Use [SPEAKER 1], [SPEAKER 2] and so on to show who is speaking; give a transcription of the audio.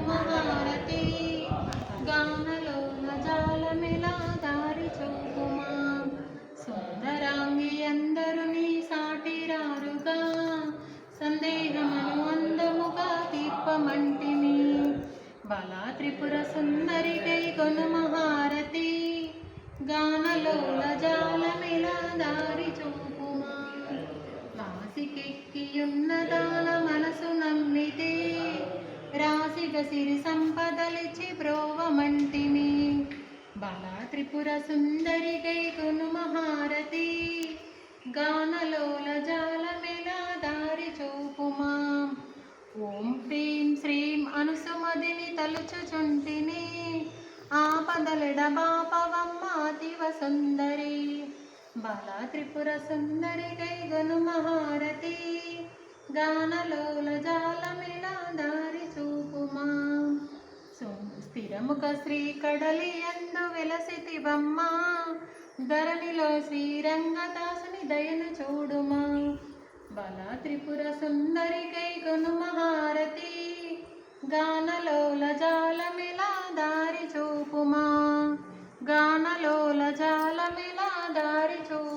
[SPEAKER 1] మహారతి గానలోల జాలమిలా దారి చూపుమా సుందరాంగి అందరు నీ సాటిరారుగా సందేహమను అందముగా దీపమంటిని బలా త్రిపుర సుందరి కై కొను మహారతి గానలోల జాలమిలా దారి చూపుమా నాసికెక్కియున్నదాన మనసు నమ్మితే రాశిగ సిరి సంపదలిచి బ్రోవమంటిని బలా త్రిపుర సుందరి కై కొను మహారతి గానలోల జాలమిలా దారి చూపుమా ఓం హ్రీం శ్రీం అనుసుమదిని తలుచుచుంటిని ఆపదలెడబాపవమ్మ అతివ సుందరి బలా త్రిపుర సుందరి కై కొను మహారతి గానలోల జాలమిలా దారి చూపుమా స్థిరముఖ శ్రీ కడలి యందు వెలసితివమ్మ ధరణిలో శ్రీరంగదాసుని దయను చూడుమా బలా త్రిపుర సుందరి కై కొను మహారతి గానలోల జాలమిలా దారి చూపుమా గానలోల జాలమిలా దారి చూపుమా